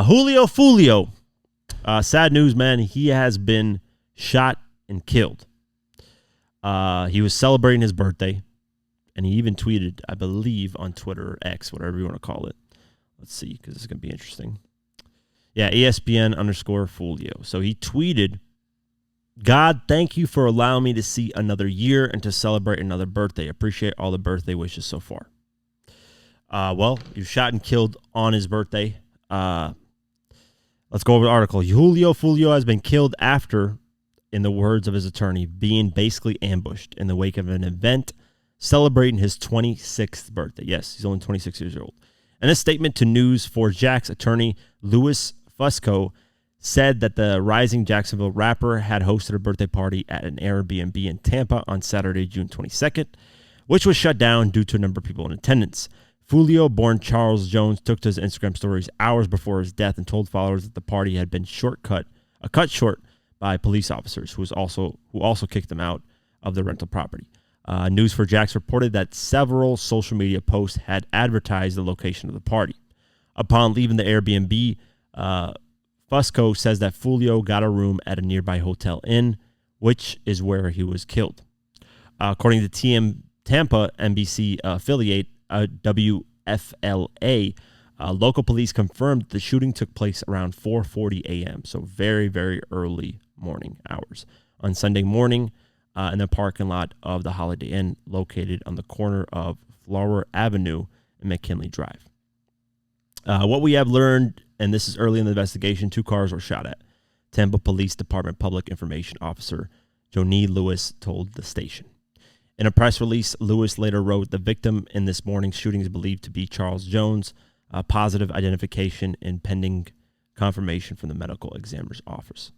Julio Foolio. Sad news, man. He has been shot and killed. He was celebrating his birthday, and he even tweeted, I believe, on Twitter or X, whatever you want to call it. Let's see, because this is going to be interesting. Yeah, ESPN_Foolio. So he tweeted, God, thank you for allowing me to see another year and to celebrate another birthday. Appreciate all the birthday wishes so far. Well, he was shot and killed on his birthday. Let's go over the article. Julio Foolio has been killed after, in the words of his attorney, being basically ambushed in the wake of an event celebrating his 26th birthday. Yes, he's only 26 years old. In a statement to News4Jack's attorney, Louis Fusco, said that the rising Jacksonville rapper had hosted a birthday party at an Airbnb in Tampa on Saturday, June 22nd, which was shut down due to a number of people in attendance. Foolio, born Charles Jones, took to his Instagram stories hours before his death and told followers that the party had been cut short by police officers who also kicked him out of the rental property. News4Jax reported that several social media posts had advertised the location of the party. Upon leaving the Airbnb, Fusco says that Foolio got a room at a nearby hotel inn, which is where he was killed. According to Tampa NBC affiliate WFLA, local police confirmed the shooting took place around 4:40 a.m., so very, very early morning hours on Sunday morning in the parking lot of the Holiday Inn located on the corner of Flower Avenue and McKinley Drive. What we have learned, and this is early in the investigation, 2 cars were shot at. Tampa Police Department Public Information Officer Joni Lewis told the station. In a press release, Lewis later wrote, the victim in this morning's shooting is believed to be Charles Jones, positive identification and pending confirmation from the medical examiner's office.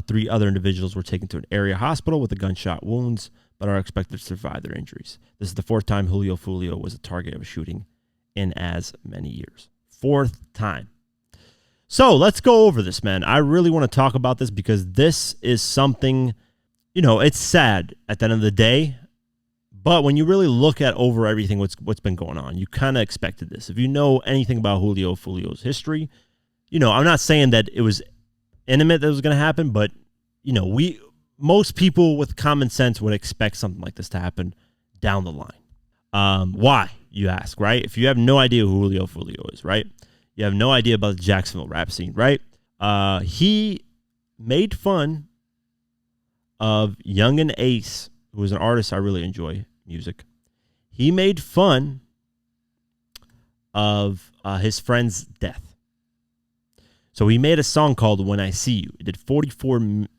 3 other individuals were taken to an area hospital with the gunshot wounds, but are expected to survive their injuries. This is the 4th time Julio Foolio was a target of a shooting in as many years. 4th time. So let's go over this, man. I really want to talk about this because this is something, it's sad at the end of the day. But when you really look at over everything what's been going on, you kind of expected this. If you know anything about Julio Foolio's history, I'm not saying that it was intimate that it was going to happen, but most people with common sense would expect something like this to happen down the line. Why, you ask, right? If you have no idea who Julio Foolio is, right? You have no idea about the Jacksonville rap scene, right? He made fun of Yungeen Ace, who is an artist I really enjoy music. He made fun of his friend's death. So he made a song called When I See You. It did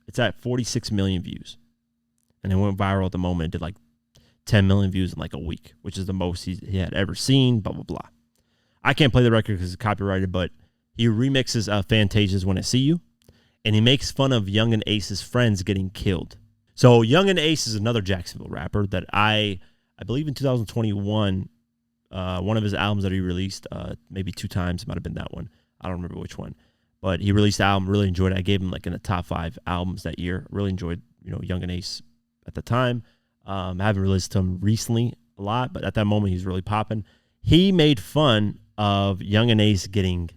it's at 46 million views. And it went viral at the moment. It did like 10 million views in like a week, which is the most he had ever seen, blah, blah, blah. I can't play the record because it's copyrighted, but he remixes Fantasia's When I See You, and he makes fun of Yungeen Ace's friends getting killed. So Yungeen Ace is another Jacksonville rapper that I believe in 2021, one of his albums that he released maybe 2 times, might have been that one. I don't remember which one. But he released the album, really enjoyed it. I gave him like in the top 5 albums that year. Really enjoyed, Yungeen Ace at the time. I haven't released to him recently a lot, but at that moment he was really popping. He made fun of Yungeen Ace getting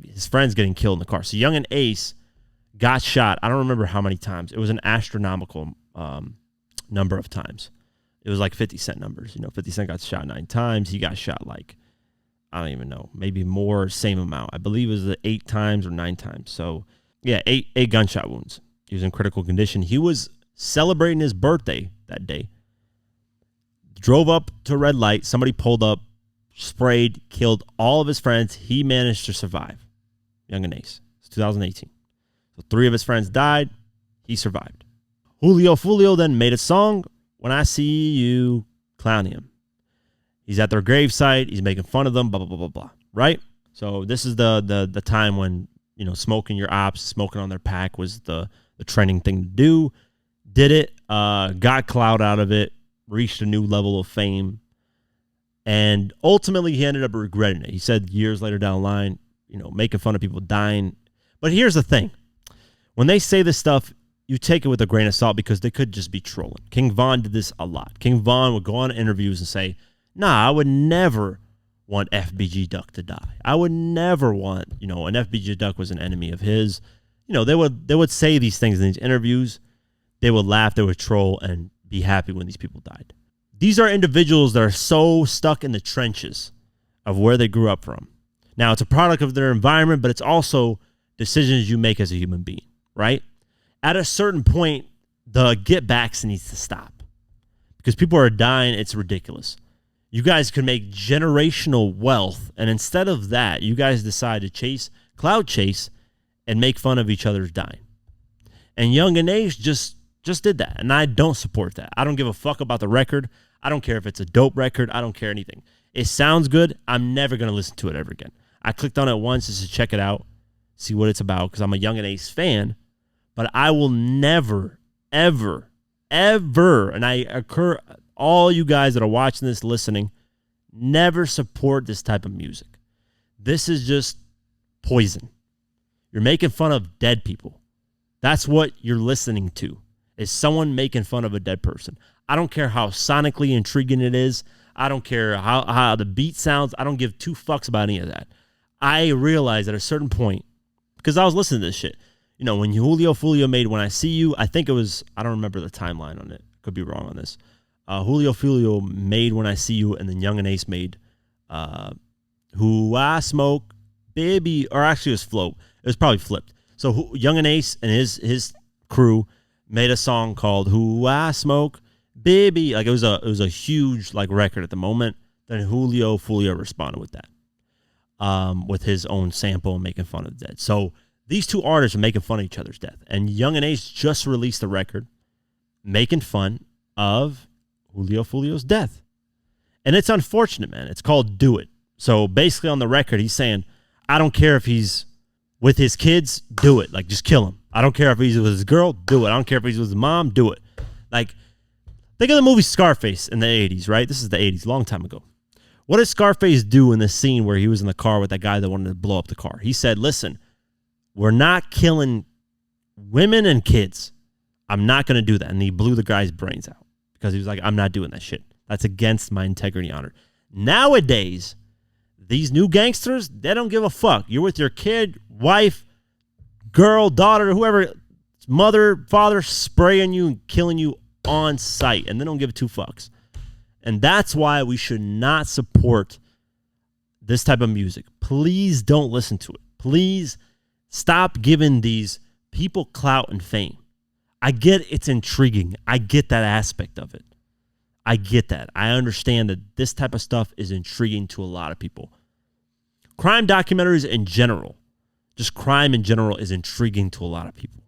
his friends getting killed in the car. So Yungeen Ace got shot. I don't remember how many times. It was an astronomical number of times. It was like 50 Cent numbers. 50 Cent got shot 9 times. He got shot like, I don't even know, maybe more, same amount. I believe it was 8 times or 9 times. So, yeah, 8 gunshot wounds. He was in critical condition. He was celebrating his birthday that day. Drove up to a red light. Somebody pulled up, sprayed, killed all of his friends. He managed to survive. Yungeen Ace. It's 2018. So 3 of his friends died. He survived. Julio Foolio then made a song, When I See You, clowning him. He's at their gravesite. He's making fun of them, blah, blah, blah, blah, blah. Right? So this is the time when, smoking your ops, smoking on their pack was the trending thing to do. Did it, got clout out of it, reached a new level of fame. And ultimately, he ended up regretting it. He said years later down the line, making fun of people dying. But here's the thing. When they say this stuff, you take it with a grain of salt because they could just be trolling. King Von did this a lot. King Von would go on interviews and say, nah, I would never want FBG Duck to die. I would never want, an FBG Duck was an enemy of his. They would say these things in these interviews. They would laugh, they would troll, and be happy when these people died. These are individuals that are so stuck in the trenches of where they grew up from. Now, it's a product of their environment, but it's also decisions you make as a human being, right? At a certain point, the get backs needs to stop because people are dying. It's ridiculous. You guys could make generational wealth, and instead of that, you guys decide to cloud chase, and make fun of each other's dying. And Yungeen just did that, and I don't support that. I don't give a fuck about the record. I don't care if it's a dope record. I don't care anything. It sounds good. I'm never going to listen to it ever again. I clicked on it once just to check it out, see what it's about, because I'm a Yungeen fan, but I will never, ever, and I occur all you guys that are watching this, listening, never support this type of music. This is just poison. You're making fun of dead people. That's what you're listening to, is someone making fun of a dead person. I don't care how sonically intriguing it is. I don't care how the beat sounds. I don't give two fucks about any of that. I realized at a certain point, because I was listening to this shit, when Julio Foolio made When I See You, I think it was, I don't remember the timeline on it. Could be wrong on this. Julio Foolio made When I See You, and then Yungeen made Who I Smoke, Baby, or actually it was Float. It was probably flipped. So Yungeen and his crew made a song called Who I Smoke, Baby. Like it was a huge record at the moment. Then Julio Foolio responded with that. With his own sample and making fun of the dead. So these two artists are making fun of each other's death. And Yungeen just released a record making fun of Julio Foolio's death. And it's unfortunate, man. It's called Do It. So basically on the record, he's saying, I don't care if he's with his kids, do it. Just kill him. I don't care if he's with his girl, do it. I don't care if he's with his mom, do it. Think of the movie Scarface in the 80s, right? This is the 80s, long time ago. What did Scarface do in the scene where he was in the car with that guy that wanted to blow up the car? He said, listen, we're not killing women and kids. I'm not going to do that. And he blew the guy's brains out because he was like, I'm not doing that shit. That's against my integrity and honor. Nowadays, these new gangsters, they don't give a fuck. You're with your kid, wife, girl, daughter, whoever, mother, father, spraying you and killing you on sight. And they don't give two fucks. And that's why we should not support this type of music. Please don't listen to it. Please stop giving these people clout and fame. I get it's intriguing. I get that aspect of it. I get that. I understand that this type of stuff is intriguing to a lot of people. Crime documentaries in general, just crime in general, is intriguing to a lot of people.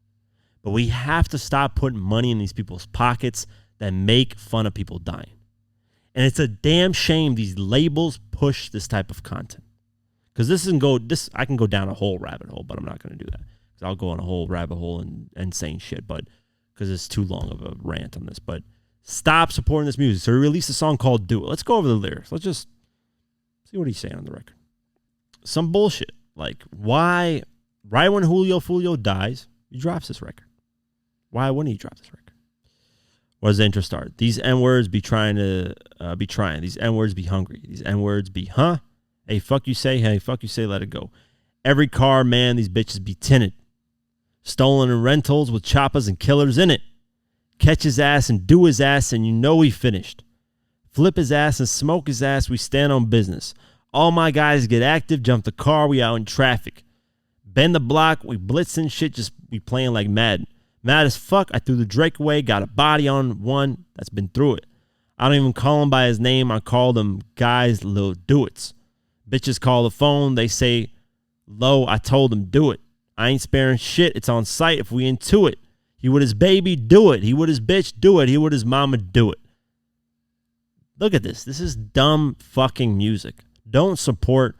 But we have to stop putting money in these people's pockets that make fun of people dying. And it's a damn shame these labels push this type of content. Because I can go down a whole rabbit hole, but I'm not going to do that. Because I'll go on a whole rabbit hole and saying shit, but because it's too long of a rant on this. But stop supporting this music. So he released a song called Do It. Let's go over the lyrics. Let's just see what he's saying on the record. Some bullshit. Why, right when Julio Foolio dies, he drops this record. Why wouldn't he drop this record? What does the intro start? These N-words be trying to be trying. These N-words be hungry. These N-words be, huh? Hey, fuck you say, let it go. Every car, man, these bitches be tinted. Stolen in rentals with choppers and killers in it. Catch his ass and do his ass and you know he finished. Flip his ass and smoke his ass, we stand on business. All my guys get active, jump the car, we out in traffic. Bend the block, we blitzing shit, just we playing like Madden. Mad as fuck, I threw the Drake away, got a body on one that's been through it. I don't even call him by his name, I call them guys little do-its. Bitches call the phone, they say, low, I told them do it. I ain't sparing shit, it's on sight if we into it. He with his baby, do it. He with his bitch, do it. He with his mama, do it. Look at this. This is dumb fucking music. Don't support.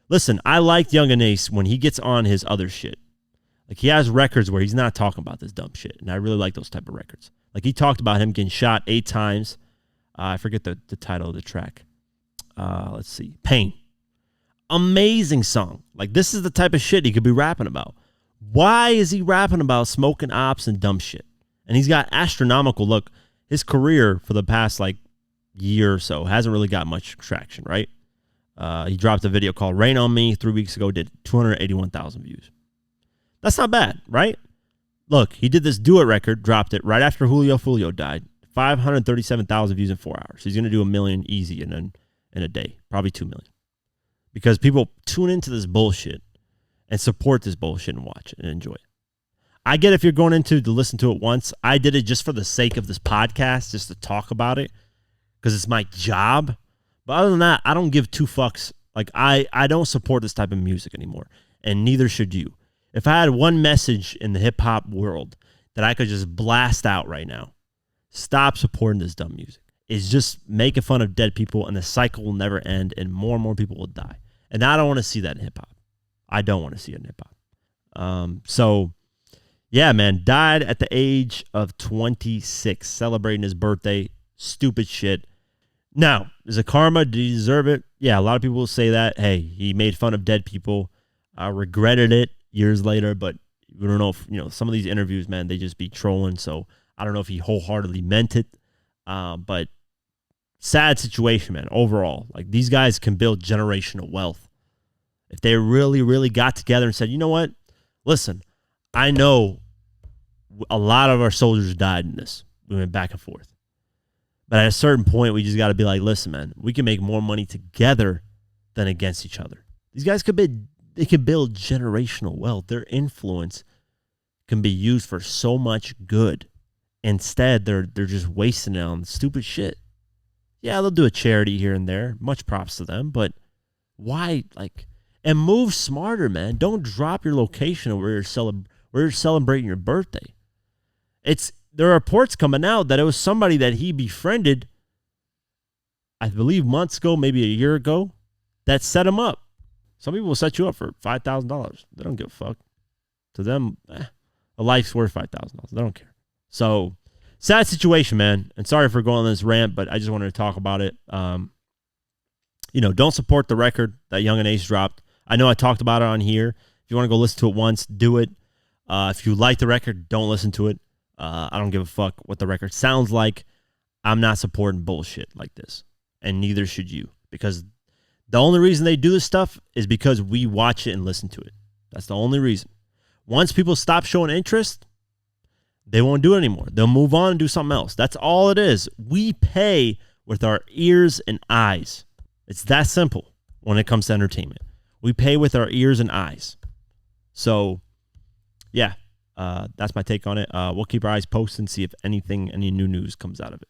Listen, I liked Yungeen when he gets on his other shit. He has records where he's not talking about this dumb shit. And I really like those type of records. He talked about him getting shot 8 times. I forget the title of the track. Let's see. Pain. Amazing song. This is the type of shit he could be rapping about. Why is he rapping about smoking ops and dumb shit? And he's got astronomical, look, his career for the past year or so hasn't really got much traction, right? He dropped a video called Rain on Me 3 weeks ago, did 281,000 views. That's not bad, right? Look, he did this Do It record, dropped it right after Julio Foolio died. 537,000 views in 4 hours. He's going to do 1 million easy in a day, probably 2 million. Because people tune into this bullshit and support this bullshit and watch it and enjoy it. I get if you're going into to listen to it once. I did it just for the sake of this podcast, just to talk about it, because it's my job. But other than that, I don't give two fucks. Like, I don't support this type of music anymore, and neither should you. If I had one message in the hip-hop world that I could just blast out right now, stop supporting this dumb music. It's just making fun of dead people, and the cycle will never end, and more people will die. And I don't want to see that in hip-hop. I don't want to see it in hip-hop. So, yeah, man, died at the age of 26, celebrating his birthday. Stupid shit. Now, is it karma? Did he deserve it? Yeah, a lot of people will say that. Hey, he made fun of dead people. I regretted it years later, but we don't know if, some of these interviews, man, they just be trolling. So I don't know if he wholeheartedly meant it. But sad situation, man, overall. Like, these guys can build generational wealth. If they really, really got together and said, you know what? Listen, I know a lot of our soldiers died in this. We went back and forth. But at a certain point, we just got to be like, listen, man, we can make more money together than against each other. These guys can build generational wealth. Their influence can be used for so much good. Instead, they're just wasting it on stupid shit. Yeah, they'll do a charity here and there. Much props to them. But why, and move smarter, man. Don't drop your location of where you're celebrating your birthday. There are reports coming out that it was somebody that he befriended, I believe months ago, maybe a year ago, that set him up. Some people will set you up for $5,000. They don't give a fuck. To them, a life's worth $5,000. They don't care. So, sad situation, man. And sorry for going on this rant, but I just wanted to talk about it. Don't support the record that Young and Ace dropped. I know I talked about it on here. If you want to go listen to it once, do it. If you like the record, don't listen to it. I don't give a fuck what the record sounds like. I'm not supporting bullshit like this. And neither should you. Because the only reason they do this stuff is because we watch it and listen to it. That's the only reason. Once people stop showing interest, they won't do it anymore. They'll move on and do something else. That's all it is. We pay with our ears and eyes. It's that simple when it comes to entertainment. We pay with our ears and eyes. So, yeah. That's my take on it. We'll keep our eyes posted and see if any new news comes out of it.